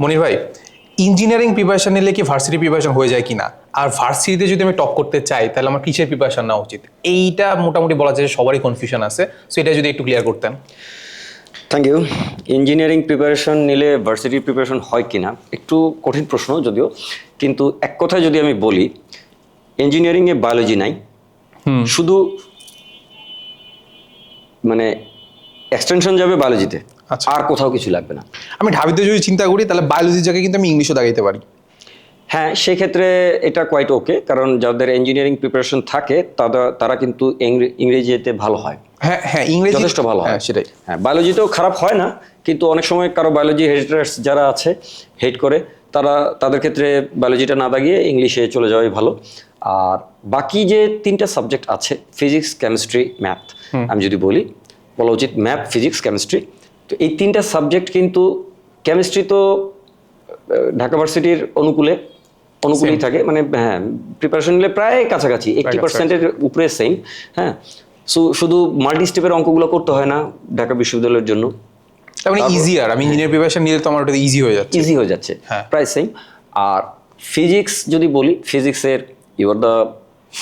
মনির ভাই, engineering preparation নিলে কি ভার্সিটি প্রিপারেশন হয়ে যায় কিনা, আর ভার্সিটিতে যদি আমি টপ করতে চাই তাহলে আমার কিসের প্রিপারেশন নেওয়া উচিত, এইটা মোটামুটি বলা যায় যে সবারই কনফিউশন আছে। সো এটা যদি একটু ক্লিয়ার করতেন। Thank you. ইঞ্জিনিয়ারিং প্রিপারেশন নিলে ভার্সিটির প্রিপারেশন হয় কিনা একটু কঠিন প্রশ্ন যদিও, কিন্তু এক কথায় যদি আমি বলি, ইঞ্জিনিয়ারিংয়ে বায়োলজি নাই, শুধু মানে এক্সটেনশন যাবে বায়োলজিতে, আচ্ছা। আর কোথাও কিছু লাগবে না। আমি ঢাবিতে যদি চিন্তা করি তাহলে বায়োলজির জায়গায় কিন্তু আমি ইংলিশও দাগাইতে পারি। হ্যাঁ, সেক্ষেত্রে এটা কোয়াইট ওকে, কারণ যাদের ইঞ্জিনিয়ারিং প্রিপারেশন থাকে তারা কিন্তু ইংরেজিতে ভালো হয়। হ্যাঁ হ্যাঁ, ইংরেজি যথেষ্ট ভালো হয়। সেটাই। হ্যাঁ, বায়োলজিতেও খারাপ হয় না, কিন্তু অনেক সময় কারো বায়োলজি হেটার্স যারা আছে, হেট করে, তাদের ক্ষেত্রে বায়োলজিটা না দাগিয়ে ইংলিশে চলে যাওয়াই ভালো। আর বাকি যে তিনটা সাবজেক্ট আছে, ফিজিক্স, কেমিস্ট্রি, ম্যাথ, আমি যদি বলা উচিত ম্যাথ, ফিজিক্স, কেমিস্ট্রি, তো এই তিনটা সাবজেক্ট কিন্তু, কেমিস্ট্রি তো ঢাকা ভার্সিটির অনুকূলেই থাকে, মানে হ্যাঁ, প্রিপারেশন নিলে প্রায় কাছাকাছি 80%-এর উপরে সেম। হ্যাঁ, শুধু মাল্টি স্টেপের অঙ্কগুলো করতে হয় না ঢাকা বিশ্ববিদ্যালয়ের জন্য, মানে ইজিয়ার। আমি ইঞ্জিনিয়ার প্রিপারেশন নিলে তো আমার ওটা ইজি হয়ে যাচ্ছে। হ্যাঁ, প্রায় সেম। আর ফিজিক্স যদি বলি, ফিজিক্সের you are the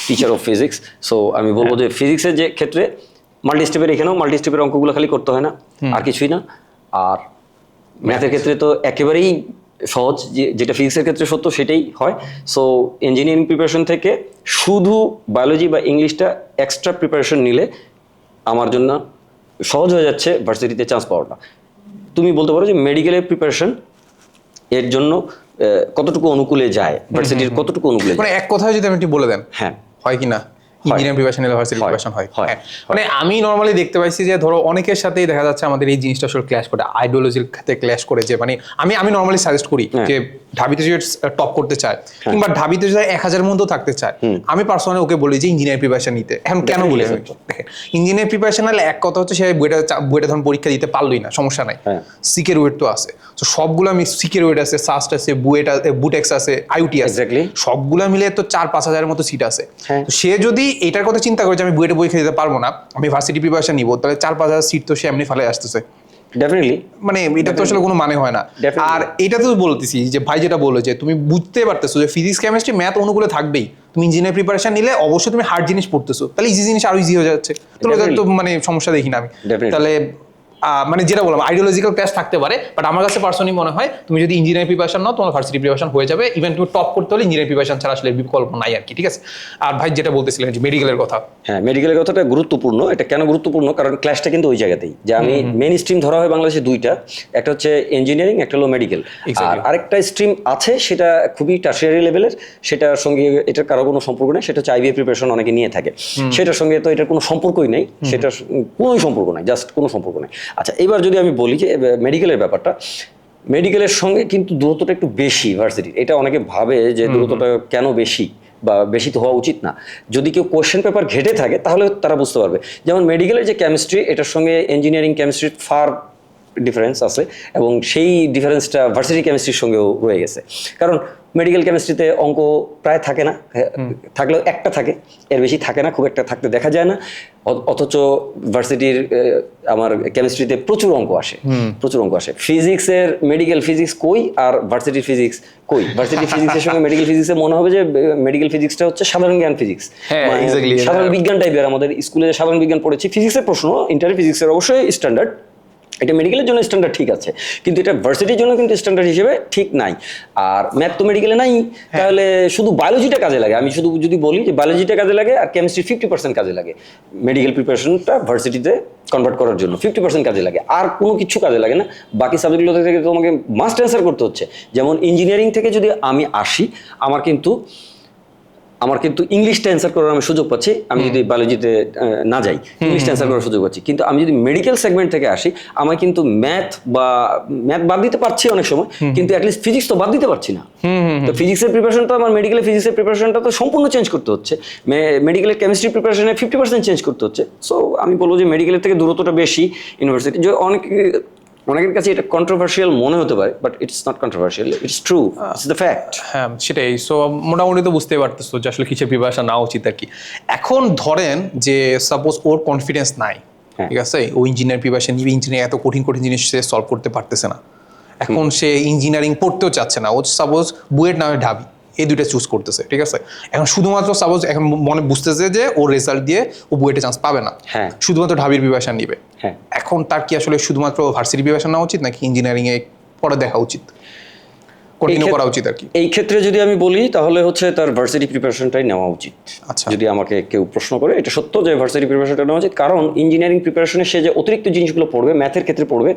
teacher of physics, so আমি বলবো যে ফিজিক্সের যে ক্ষেত্রে মাল্টি স্টেপের, এখানেও মাল্টি স্টেপের অঙ্কগুলো খালি করতে হয় না, আর কিছুই না। আর ম্যাথের ক্ষেত্রে তো একেবারেই সহজ, যেটা ফিজিক্সের ক্ষেত্রে সত্য সেটাই হয়। সো ইঞ্জিনিয়ারিং প্রিপারেশন থেকে শুধু বায়োলজি বা ইংলিশটা এক্সট্রা প্রিপারেশন নিলে আমার জন্য সহজ হয়ে যাচ্ছে ভার্সিটিতে চান্স পাওয়াটা। তুমি বলতে পারো যে মেডিকেলের প্রিপারেশন এর জন্য কতটুকু অনুকূলে যায়, ভার্সিটির কতটুকু অনুকূলে যায়, মানে এক কথায় যদি আমি একটু বলে দেন, হ্যাঁ, হয় কি না ইঞ্জিনিয়ারিং প্রিপারেশন নিলে ভার্সিটি প্রিপারেশন হয়? হয়। মানে আমি নর্মালি দেখতে পাইছি যে ধরো অনেকের সাথেই দেখা যাচ্ছে আমাদের এই জিনিসটা আসলে ক্ল্যাশ করে, আইডিওলজির ক্ষেত্রে ক্ল্যাশ করে। যে মানে আমি নর্মালি সাজেস্ট করি যে ঢাবিতে যদি টপ করতে চায় কিংবা ঢাবিতে যদি 1000 মধ্যেও থাকতে চায়, আমি পার্সোনালি ওকে বলি যে ইঞ্জিনিয়ারিং প্রিপারেশন নিতে। এখন কেন বলি আমি, দেখেন ইঞ্জিনিয়ারিং প্রিপারেশন হলে এক কথা হচ্ছে সে বইটা ধরুন পরীক্ষা দিতে পারলোই না, সমস্যা নাই, সিকের ওয়েট তো আছে। তো সবগুলো আমি সিকের ওয়েট আছে, সাস্ট আছে, বুটেক্স আছে, আইউটি আছে, সবগুলো মিলে তো 4-5 হাজারের মতো সিট আছে। তো সে যদি এটার কথা চিন্তা করে যে আমি বুয়েটে পরীক্ষা দিতে পারবো না, আমি ভার্সিটি প্রিপারেশন নিবো, তাহলে 4-5 হাজার সিট তো সে এমনি ফেলে আসতেছে। ডেফিনেটলি, মানে এটা তো আসলে কোনো মানে হয় না। আর এটা তো বলতেছি যে ভাই যেটা বললো যে তুমি বুঝতে পারতেছো যে ফিজিক্স, কেমিস্ট্রি, ম্যাথ অনুকূলে থাকবেই, তুমি ইঞ্জিনিয়ার প্রিপারেশন নিলে অবশ্যই তুমি হার্ড জিনিস পড়তেছো, তাহলে ইজি জিনিস আরো ইজি হয়ে যাচ্ছে। তো মানে সমস্যা দেখি না আমি। তাহলে মানে যেটা বললাম আইডিওলজিক্যাল ক্লাস থাকতে পারে, বাট আমার কাছে পার্সোনালি মনে হয় তুমি যদি ইঞ্জিনিয়ারিং প্রিপারেশন নাও তোমার ভার্সিটি প্রিপারেশন হয়ে যাবে। ইভেন তুমি টপ করতে হলে ইঞ্জিনিয়ারিং প্রিপারেশন ছাড়া আসলে বিকল্প নাই আর কি। ঠিক আছে। আর ভাই যেটা বলতেছিলেন যে মেডিকেলের কথা, হ্যাঁ, মেডিকেলের কথাটা গুরুত্বপূর্ণ। এটা কেন গুরুত্বপূর্ণ? কারণ ক্লাসটা কিন্তু ওই জায়গাতেই, যে আমি মেইন স্ট্রিম ধরা হয় বাংলাদেশে দুইটা, একটা হচ্ছে ইঞ্জিনিয়ারিং, একটা হলো মেডিকেল। আর আরেকটা স্ট্রিম আছে সেটা খুবই টার্সিয়ারি লেভেলের, সেটার সঙ্গে এটার কারো কোনো সম্পর্ক নেই, সেটা হচ্ছে আইবিএ প্রিপারেশন অনেকে নিয়ে থাকে, সেটার সঙ্গে তো এটার কোনো সম্পর্কই নেই, সেটার কোনোই সম্পর্ক নাই, জাস্ট কোনো সম্পর্ক নেই। আচ্ছা, এবার যদি আমি বলি যে মেডিকেলের ব্যাপারটা, মেডিকেলের সঙ্গে কিন্তু দূরত্বটা একটু বেশি ভার্সিটির। এটা অনেকে ভাবে যে দূরত্বটা কেন বেশি, বা বেশি তো হওয়া উচিত না। যদি কেউ কোয়েশ্চেন পেপার ঘেটে থাকে তাহলে তারা বুঝতে পারবে। যেমন মেডিকেলের যে কেমিস্ট্রি, এটার সঙ্গে ইঞ্জিনিয়ারিং কেমিস্ট্রির ফার ডিফারেন্স আছে, এবং সেই ডিফারেন্সটা ভার্সিটি কেমিস্ট্রির সঙ্গেও রয়ে গেছে। কারণ মেডিকেল কেমিস্ট্রিতে অঙ্ক প্রায় থাকে না, থাকলেও একটা থাকে, এর বেশি থাকে না, খুব একটা থাকতে দেখা যায় না। অথচ ভার্সিটির আমার কেমিস্ট্রিতে প্রচুর অঙ্ক আসে। ফিজিক্সের মেডিকেল ফিজিক্স কই, আর ভার্সিটির ফিজিক্স কই? ভার্সিটি ফিজিক্সের সঙ্গে মেডিকেল ফিজিক্সে মনে হবে যে মেডিকেল ফিজিক্সটা হচ্ছে সাধারণ জ্ঞান ফিজিক্স, সাধারণ বিজ্ঞান টাইপের। আমাদের স্কুলে সাধারণ বিজ্ঞান পড়েছি, ফিজিক্সের প্রশ্ন, ইন্টার ফিজিক্সের অবশ্যই স্ট্যান্ডার্ড, এটা মেডিকেলের জন্য স্ট্যান্ডার্ড ঠিক আছে, কিন্তু এটা ভার্সিটির জন্য কিন্তু স্ট্যান্ডার্ড হিসেবে ঠিক নাই। আর ম্যাথ তো মেডিকেলে নাই, তাহলে শুধু বায়োলজিটা কাজে লাগে। আমি শুধু যদি বলি যে বায়োলজিটা কাজে লাগে আর কেমিস্ট্রি 50% কাজে লাগে, মেডিকেল প্রিপারেশনটা ভার্সিটিতে কনভার্ট করার জন্য 50% কাজে লাগে, আর কোনো কিছু কাজে লাগে না। বাকি সাবজেক্টগুলো থেকে তোমাকে মাস্ট অ্যান্সার করতে হচ্ছে। যেমন ইঞ্জিনিয়ারিং থেকে যদি আমি আসি, আমার কিন্তু ইংলিশটা অ্যান্সার করার আমি সুযোগ পাচ্ছি, আমি যদি বায়োলজিতে না যাই, ইংলিশটা অ্যান্সার করার সুযোগ পাচ্ছি। কিন্তু আমি যদি মেডিকেল সেগমেন্ট থেকে আসি, আমি কিন্তু ম্যাথ বাদ দিতে পারছি অনেক সময়, কিন্তু অ্যাটলিস্ট ফিজিক্স তো বাদ দিতে পারছি না। তো ফিজিক্সের প্রিপারেশনটা আমার মেডিকেলের ফিজিক্সের প্রিপারেশনটা তো সম্পূর্ণ চেঞ্জ করতে হচ্ছে, মেডিকেলের কেমিস্ট্রি প্রিপারেশনে 50% চেঞ্জ করতে হচ্ছে। সো আমি বলবো যে মেডিকেলের থেকে দূরত্বটা বেশি ইউনিভার্সিটি। যে অনেকের কাছে এটা কন্ট্রোভার্সিয়াল মনে হতে পারে, but it's not controversial, it's true, it's the fact. হ্যাঁ, সেটাই। সো মোটামুটি তো বুঝতে পারতেছো যে আসলে কিসের প্রিপারেশন নেওয়া উচিত আর কি। এখন ধরেন যে সাপোজ ওর কনফিডেন্স নাই, ঠিক আছে, ও ইঞ্জিনিয়ার প্রিপারেশন নিবে, ইঞ্জিনিয়ার এত কঠিন জিনিস সে সলভ করতে পারতেছে না, এখন সে ইঞ্জিনিয়ারিং পড়তেও চাচ্ছে না, ও সাপোজ বুয়েট নামে ঢাবি, এই দুইটা চুজ করতেছে, ঠিক আছে। এখন শুধুমাত্র সাপোজ এখন মনে বুঝতেছে যে ওর রেজাল্ট দিয়ে ও বুয়েটে চান্স পাবে না, হ্যাঁ শুধুমাত্র ঢাবির প্রিপারেশন নিবে। হ্যাঁ, এখন তার কি আসলে শুধুমাত্র ভার্সিটি প্রিপারেশন নেওয়া উচিত নাকি ইঞ্জিনিয়ারিং এ পরে দেখা উচিত, কন্টিনিউ করা উচিত আর কি? এই ক্ষেত্রে যদি আমি বলি তাহলে হচ্ছে তার ভার্সিটি প্রিপারেশনটাই নেওয়া উচিত। আচ্ছা, যদি আমাকে কেউ প্রশ্ন করে, এটা সত্য যে ভার্সিটি প্রিপারেশনটা নেওয়া উচিত, কারণ ইঞ্জিনিয়ারিং প্রিপারেশনে সে যে অতিরিক্ত জিনিসগুলো পড়বে, ম্যাথের ক্ষেত্রে পড়বে,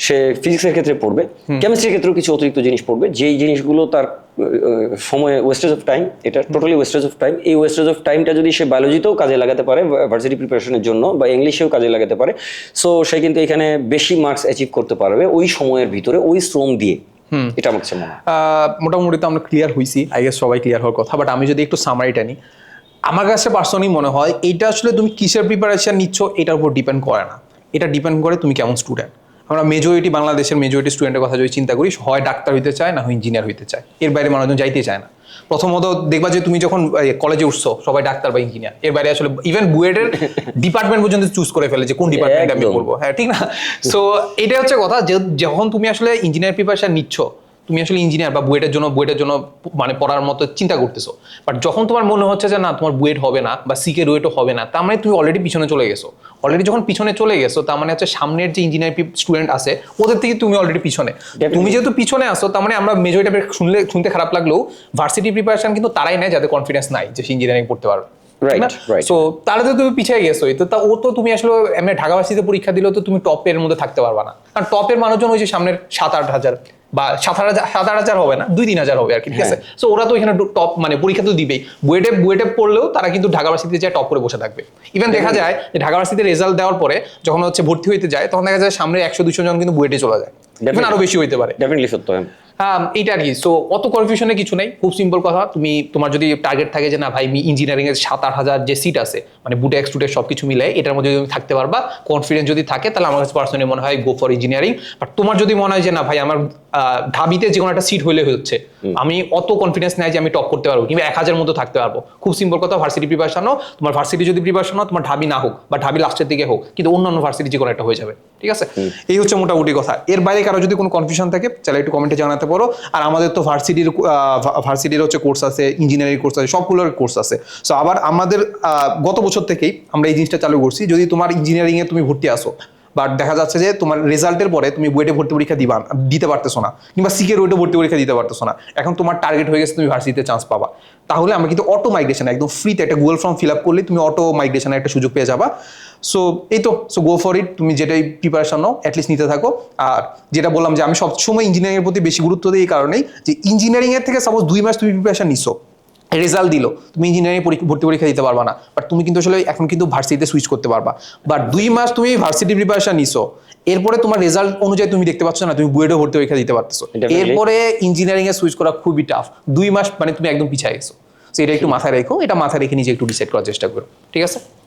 সে ফিজিক্সের ক্ষেত্রে পড়বে, কেমিস্ট্রির ক্ষেত্রেও কিছু অতিরিক্ত জিনিস পড়বে, যেই জিনিসগুলো তার সময় ওয়েস্টেজ অফ টাইম, এটা টোটালি ওয়েস্টেজ অফ টাইম। এই ওয়েস্টেজ অফ টাইমটা যদি সে বায়োলজিতেও কাজে লাগাতে পারে ভার্সিটি প্রিপারেশনের জন্য, বা ইংলিশেও কাজে লাগাতে পারে, সো সে কিন্তু এখানে বেশি মার্কস অ্যাচিভ করতে পারবে ওই সময়ের ভিতরে, ওই শ্রম দিয়ে। এটা আমার কাছে মনে হয়। মোটামুটি তো আমরা ক্লিয়ার হয়েছি, আই গেস সবাই ক্লিয়ার হওয়ার কথা। বাট আমি যদি একটু সামারিটা নিই, আমার কাছে পার্সোনালি মনে হয় এইটা আসলে তুমি কিসের প্রিপারেশন নিচ্ছ এটার উপর ডিপেন্ড করে না, এটা ডিপেন্ড করে তুমি কেমন স্টুডেন্ট। আমরা মেজরিটি, বাংলাদেশের মেজরিটি স্টুডেন্টের কথা যদি চিন্তা করি, হয় ডাক্তার হইতে চায় না হয় ইঞ্জিনিয়ার হইতে চায়, এর বাইরে মানুষজন যাইতে চায় না। প্রথমত দেখবা যে তুমি যখন কলেজে উঠছো সবাই ডাক্তার বা ইঞ্জিনিয়ার, এর বাইরে আসলে ইভেন বুয়েটের ডিপার্টমেন্ট পর্যন্ত চুজ করে ফেলে যে কোন ডিপার্টমেন্ট আমি করবো, হ্যাঁ ঠিক না? সো এটা হচ্ছে কথা, যে যখন তুমি আসলে ইঞ্জিনিয়ার প্রিপারেশন নিচ্ছ, তুমি আসলে ইঞ্জিনিয়ার বা বুয়েটের জন্য মানে পড়ার মতো চিন্তা করতেছো, বাট যখন তোমার মনে হচ্ছে যে না তোমার বুয়েট হবে না বা সিকে রুয়েটও হবে না, তার মানে তুমি অলরেডি পিছনে চলে গেছো। অলরেডি যখন পিছনে চলে গেছো, তার মানে হচ্ছে সামনের যে ইঞ্জিনিয়ার স্টুডেন্ট আছে ওদের থেকে তুমি অলরেডি পিছনে। তুমি যেহেতু পিছনে আসো, তার মানে আমরা মেজরিটি শুনতে খারাপ লাগলেও ভার্সিটি প্রিপারেশন কিন্তু তারাই নেয় যাদের কনফিডেন্স নাই যে সে ইঞ্জিনিয়ারিং পড়তে পারবে। সো তাহলে তো তুমি পিছিয়ে গেছো। তো ও তো তুমি আসলে এমনি ঢাকা ভার্সিটিতে পরীক্ষা দিলেও তো তুমি টপের মধ্যে থাকতে পারবা না, কারণ টপের মানুষজন ওই যে সামনের 7-8 হাজার বা 7,000 হবে না, 2-3 হাজার হবে আর কি, ঠিক আছে। সো ওরা তো এখানে টপ মানে পরীক্ষা তো দিবেই, বুয়েটে পড়লেও তারা কিন্তু ঢাকা ভার্সিটিতে যায় টপ করে বসে থাকবে। ইভেন দেখা যায় যে ঢাকা ভার্সিটিতে রেজাল্ট দেওয়ার পরে যখন হচ্ছে ভর্তি হইতে যায়, তখন দেখা যায় সামনে 100-200 জন কিন্তু বুয়েটে চলে যায়, ইভেন আরো বেশি হইতে পারে। ডেফিনেটলি সত্য। এইটা আর কি। সো অত কনফিউশনে কিছু নেই, খুব সিম্পল কথা। তোমার যদি টার্গেট থাকে যে না ভাই ইঞ্জিনিয়ারিং এর 7-8 হাজার যে সিট আছে, মানে বুটে এক্সটুডেট সবকিছু মিলে এটার মধ্যে যদি তুমি থাকতে পারবা, কনফিডেন্স যদি থাকে, তাহলে আমার কাছে পার্সোনালি মনে হয় গো ফর ইঞ্জিনিয়ারিং। বাট তোমার যদি মনে হয় যে না ভাই আমার ঢাবিতে যে কোনো একটা সিট হলে হচ্ছে, আমি অত কনফিডেন্স নাই যে আমি টপ করতে পারবো কিংবা 1000 মতো থাকতে পারবো, খুব সিম্পল কথা, ভার্সিটি প্রিপারেশন নাও। তোমার ভার্সিটি যদি প্রিপারেশন নাও, তোমার ঢাবি না হোক বা ঢাবি লাস্টের দিকে হোক, কিন্তু অন্যান্য ভার্সিটি যে কোনো একটা হয়ে যাবে, ঠিক আছে। এই হচ্ছে মোটামুটি কথা। এর বাইরে কারো যদি কোনো কনফিউশন থাকে তাহলে একটু কমেন্টে জানাতে পারো। আর আমাদের তো ভার্সিটির হচ্ছে কোর্স আছে, ইঞ্জিনিয়ারিং কোর্স আছে, সবগুলোর কোর্স আছে। সো আবার আমাদের গত বছর থেকেই আমরা এই জিনিসটা চালু করছি, যদি তোমার ইঞ্জিনিয়ারিং এ তুমি ভর্তি আসো, বাট দেখা যাচ্ছে যে তোমার রেজাল্টের পরে তুমি বুয়েটে ভর্তি পরীক্ষা দিতে পারতেছো না, কিংবা সিকে রুয়েটে ভর্তি পরীক্ষা দিতে পারতেছো না, এখন তোমার টার্গেট হয়ে গেছে তুমি ভার্সিটিতে চান্স পাবা, তাহলে আমরা কিন্তু অটো মাইগ্রেশন একদম ফ্রিতে একটা গুগল ফর্ম ফিল আপ করলে তুমি অটো মাইগ্রেশনের একটা সুযোগ পেয়ে যাবা। সো এই তো, সো গো ফর ইট, তুমি যেটাই প্রিপারেশন নাও অ্যাটলিস্ট নিতে থাকো। আর যেটা বললাম যে আমি সবসময় ইঞ্জিনিয়ারিং এর প্রতি বেশি গুরুত্ব দিই এই কারণেই যে ইঞ্জিনিয়ারিং এর থেকে সাপোজ 2 মাস তুমি প্রিপারেশন নিছো, রেজাল্ট দিল, তুমি ইঞ্জিনিয়ারিং ভর্তি পরীক্ষা দিতে পারবা না, বাট তুমি কিন্তু আসলে এখন কিন্তু ভার্সিটিতে সুইচ করতে পারবা। বাট 2 মাস তুমি ভার্সিটি প্রিপারেশন নিছো, এরপরে তোমার রেজাল্ট অনুযায়ী তুমি দেখতে পাচ্ছ না তুমি বুয়েটে ভর্তি পরীক্ষা দিতে পারতেছো, এরপরে ইঞ্জিনিয়ারিং এ সুইচ করা খুবই টাফ। 2 মাস মানে তুমি একদম পিছিয়ে গেছো। এটা একটু মাথায় রেখো, এটা মাথায় রেখে নিজে একটু ডিসাইড করার চেষ্টা করো, ঠিক আছে।